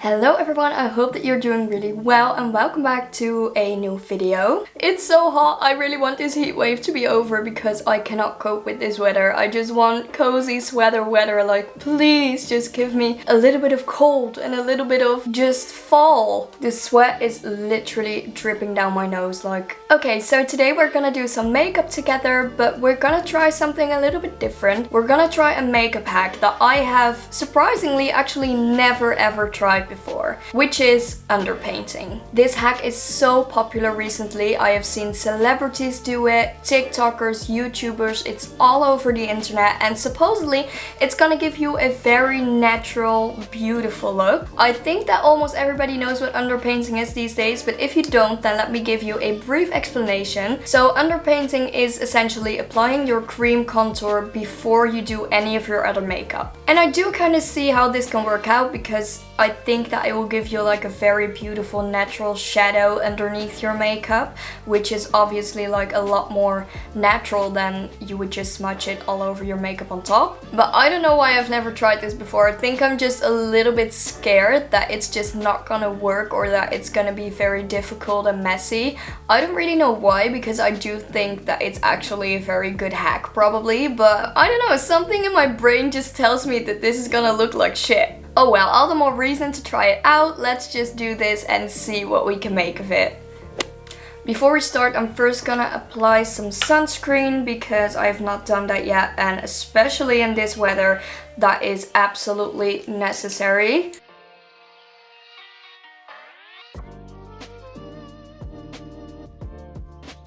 Hello everyone, I hope that you're doing really well and welcome back to a new video. It's so hot, I really want this heat wave to be over because I cannot cope with this weather. I just want cozy sweater weather, like please just give me a little bit of cold and a little bit of just fall. The sweat is literally dripping down my nose like. Okay, so today we're gonna do some makeup together, but we're gonna try something a little bit different. We're gonna try a makeup hack that I have surprisingly actually never ever tried before, which is underpainting. This hack is so popular recently. I have seen celebrities do it, TikTokers, YouTubers, it's all over the internet, and supposedly it's gonna give you a very natural, beautiful look. I think that almost everybody knows what underpainting is these days, but if you don't, then let me give you a brief explanation. So underpainting is essentially applying your cream contour before you do any of your other makeup. And I do kind of see how this can work out because I think that it will give you like a very beautiful natural shadow underneath your makeup, which is obviously like a lot more natural than you would just smudge it all over your makeup on top. But I don't know why I've never tried this before. I think I'm just a little bit scared that it's just not gonna work or that it's gonna be very difficult and messy. I don't really know why, because I do think that it's actually a very good hack probably, but I don't know, something in my brain just tells me that this is gonna look like shit. Oh well, all the more reason to try it out. Let's just do this and see what we can make of it. Before we start, I'm first gonna apply some sunscreen because I have not done that yet, and especially in this weather, that is absolutely necessary.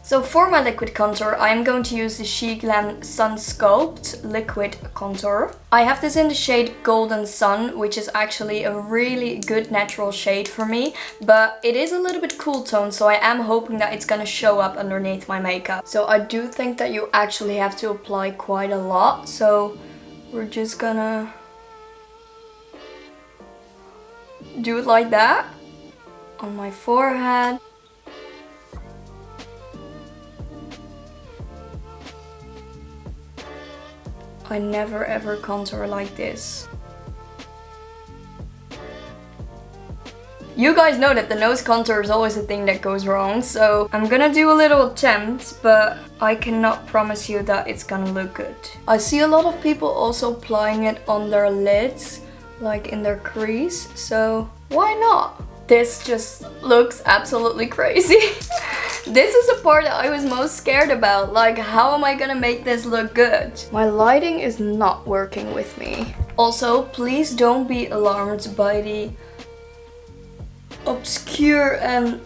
So for my liquid contour, I'm going to use the Glam Sun Sculpt Liquid Contour. I have this in the shade Golden Sun, which is actually a really good natural shade for me, but it is a little bit cool tone, so I am hoping that it's gonna show up underneath my makeup. So I do think that you actually have to apply quite a lot, so we're just gonna do it like that on my forehead. I never ever contour like this. You guys know that the nose contour is always a thing that goes wrong, so I'm gonna do a little attempt, but I cannot promise you that it's gonna look good. I see a lot of people also applying it on their lids, like in their crease, so why not? This just looks absolutely crazy. This is the part that I was most scared about, like how am I gonna make this look good? My lighting is not working with me. Also, please don't be alarmed by the obscure and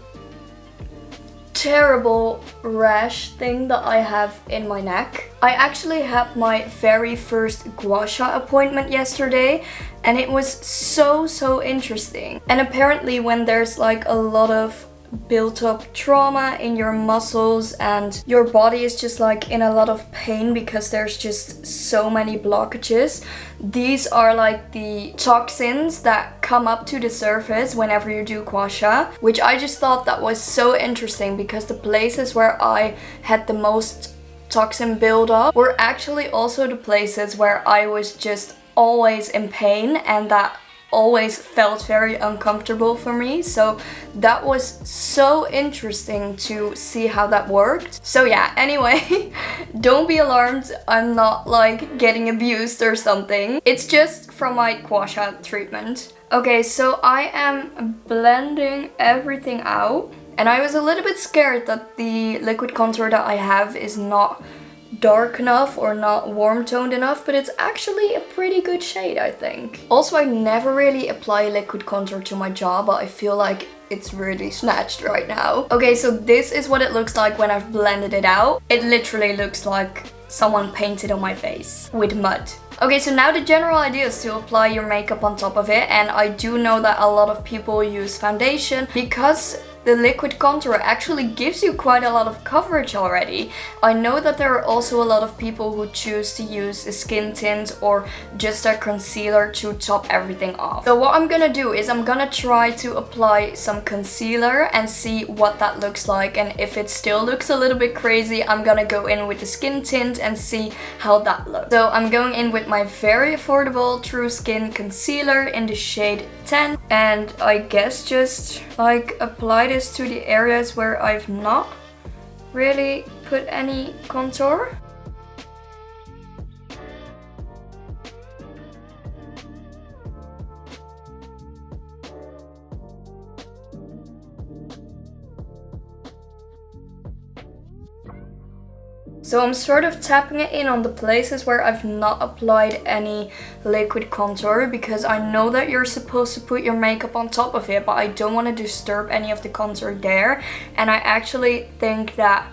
terrible rash thing that I have in my neck. I actually had my very first gua sha appointment yesterday, and it was so interesting. And apparently when there's like a lot of built up trauma in your muscles and your body is just like in a lot of pain because there's just so many blockages, these are like the toxins that come up to the surface whenever you do gua sha, which I just thought that was so interesting because the places where I had the most toxin buildup were actually also the places where I was just always in pain, and that always felt very uncomfortable for me. So that was so interesting to see how that worked. So yeah, anyway, don't be alarmed, I'm not like getting abused or something. It's just from my gua sha treatment. Okay, so I am blending everything out, and I was a little bit scared that the liquid contour that I have is not dark enough or not warm toned enough, but it's actually a pretty good shade, I think. Also, I never really apply liquid contour to my jaw, but I feel like it's really snatched right now. Okay, so this is what it looks like when I've blended it out. It literally looks like someone painted on my face with mud. Okay, so now the general idea is to apply your makeup on top of it, and I do know that a lot of people use foundation because the liquid contour actually gives you quite a lot of coverage already. I know that there are also a lot of people who choose to use a skin tint or just a concealer to top everything off. So what I'm gonna do is I'm gonna try to apply some concealer and see what that looks like, and if it still looks a little bit crazy, I'm gonna go in with the skin tint and see how that looks. So I'm going in with my very affordable True Skin concealer in the shade 10, And I guess just like apply this to the areas where I've not really put any contour. So I'm sort of tapping it in on the places where I've not applied any liquid contour, because I know that you're supposed to put your makeup on top of it, but I don't want to disturb any of the contour there. And I actually think that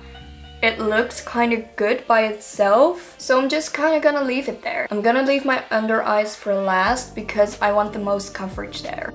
it looks kind of good by itself. So I'm just kind of gonna leave it there. I'm gonna leave my under eyes for last because I want the most coverage there.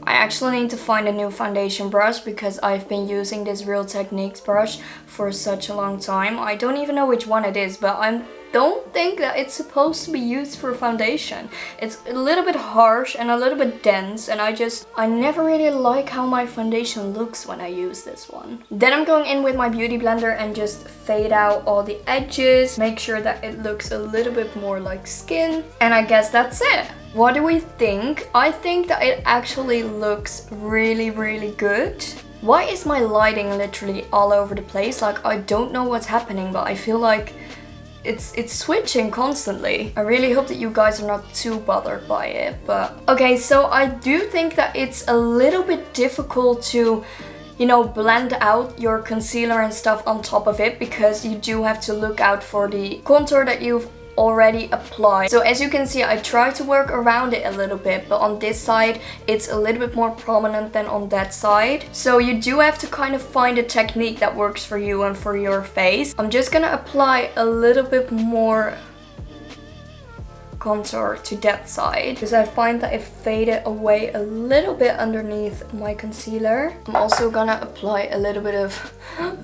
I actually need to find a new foundation brush because I've been using this Real Techniques brush for such a long time. I don't even know which one it is, but I don't think that it's supposed to be used for foundation. It's a little bit harsh and a little bit dense, and I never really like how my foundation looks when I use this one. Then I'm going in with my beauty blender and just fade out all the edges, make sure that it looks a little bit more like skin, and I guess that's it. What do we think? I think that it actually looks really, really good. Why is my lighting literally all over the place? Like, I don't know what's happening, but I feel like it's switching constantly. I really hope that you guys are not too bothered by it, but okay, so I do think that it's a little bit difficult to, you know, blend out your concealer and stuff on top of it, because you do have to look out for the contour that you've already applied. So as you can see, I try to work around it a little bit, but on this side it's a little bit more prominent than on that side. So you do have to kind of find a technique that works for you and for your face. I'm just gonna apply a little bit more contour to that side because I find that it faded away a little bit underneath my concealer. I'm also gonna apply a little bit of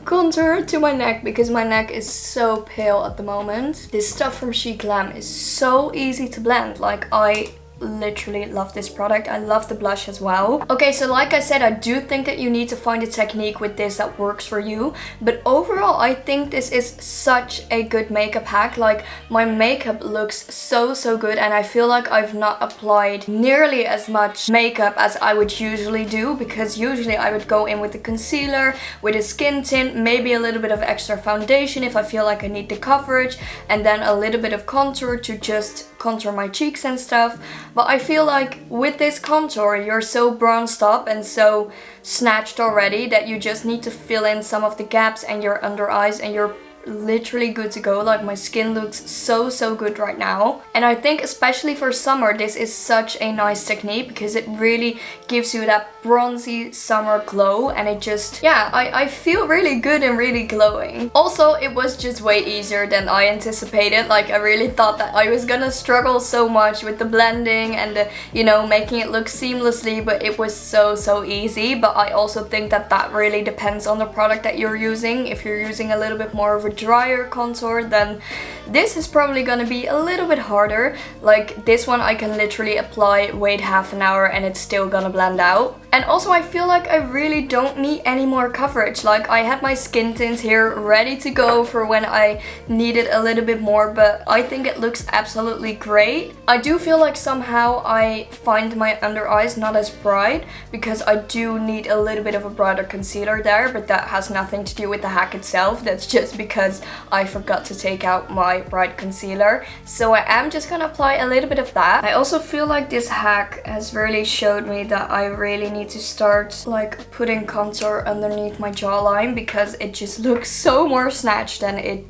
contour to my neck because my neck is so pale at the moment. This stuff from Chic Glam is so easy to blend. Like, I literally love this product. I love the blush as well. Okay, so like I said, I do think that you need to find a technique with this that works for you, but overall I think this is such a good makeup hack. Like, my makeup looks so good, and I feel like I've not applied nearly as much makeup as I would usually do, because usually I would go in with the concealer, with a skin tint, maybe a little bit of extra foundation if I feel like I need the coverage, and then a little bit of contour to just contour my cheeks and stuff. But I feel like with this contour, you're so bronzed up and so snatched already that you just need to fill in some of the gaps and your under eyes, and you're literally good to go. Like, my skin looks so good right now, and I think especially for summer this is such a nice technique because it really gives you that bronzy summer glow, and it just, yeah, I feel really good and really glowing. Also, it was just way easier than I anticipated. Like, I really thought that I was gonna struggle so much with the blending and the, you know, making it look seamlessly, but it was so easy. But I also think that that really depends on the product that you're using. If you're using a little bit more of a drier contour, then this is probably gonna be a little bit harder. Like, this one I can literally apply, wait half an hour, and it's still gonna blend out. And also I feel like I really don't need any more coverage. Like, I had my skin tint here ready to go for when I needed a little bit more, but I think it looks absolutely great. I do feel like somehow I find my under eyes not as bright because I do need a little bit of a brighter concealer there, but that has nothing to do with the hack itself. That's just because I forgot to take out my bright concealer. So I am just gonna apply a little bit of that. I also feel like this hack has really showed me that I really need to start like putting contour underneath my jawline because it just looks so more snatched than it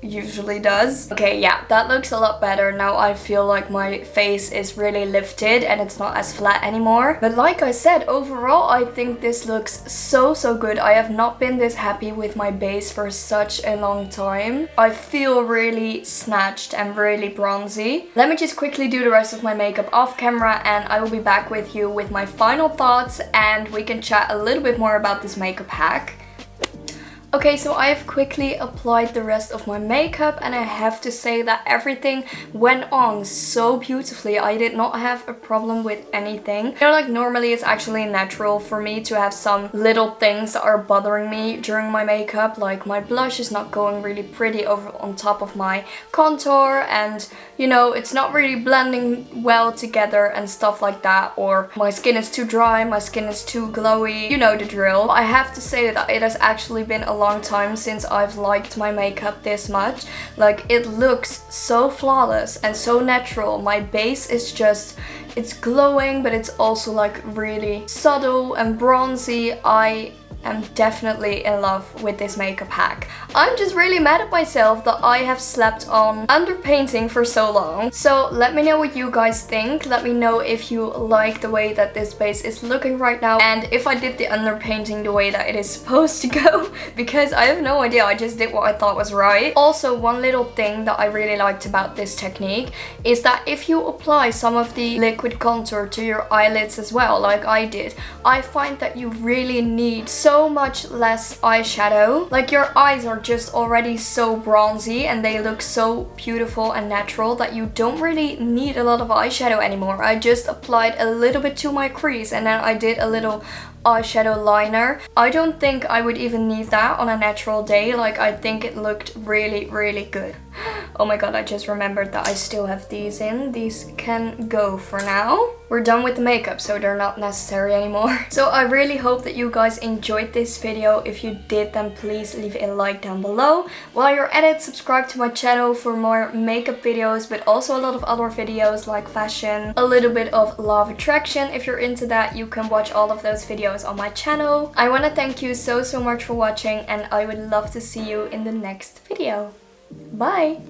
usually does. Okay, yeah, that looks a lot better. Now I feel like my face is really lifted and it's not as flat anymore. But like I said, overall I think this looks so good. I have not been this happy with my base for such a long time. I feel really snatched and really bronzy. Let me just quickly do the rest of my makeup off camera and I will be back with you with my final thoughts and we can chat a little bit more about this makeup hack. Okay, so I have quickly applied the rest of my makeup and I have to say that everything went on so beautifully. I did not have a problem with anything. You know, like normally it's actually natural for me to have some little things that are bothering me during my makeup, like my blush is not going really pretty over on top of my contour, and you know, it's not really blending well together and stuff like that, or my skin is too dry, my skin is too glowy, you know the drill. I have to say that it has actually been a long time since I've liked my makeup this much. Like, it looks so flawless and so natural. My base is just, it's glowing, but it's also like really subtle and bronzy. I am definitely in love with this makeup hack. I'm just really mad at myself that I have slept on underpainting for so long. So let me know what you guys think. Let me know if you like the way that this base is looking right now, and if I did the underpainting the way that it is supposed to go, because I have no idea, I just did what I thought was right. Also, one little thing that I really liked about this technique is that if you apply some of the liquid contour to your eyelids as well, like I did, I find that you really need so much less eyeshadow. Like, your eyes are just already so bronzy and they look so beautiful and natural that you don't really need a lot of eyeshadow anymore. I just applied a little bit to my crease and then I did a little eyeshadow liner. I don't think I would even need that on a natural day. Like, I think it looked really, really good. Oh my god, I just remembered that I still have these in. These can go for now. We're done with the makeup, so they're not necessary anymore. So I really hope that you guys enjoyed this video. If you did, then please leave a like down below. While you're at it, subscribe to my channel for more makeup videos, but also a lot of other videos like fashion, a little bit of law of attraction. If you're into that, you can watch all of those videos on my channel. I want to thank you so much for watching, and I would love to see you in the next video. Bye!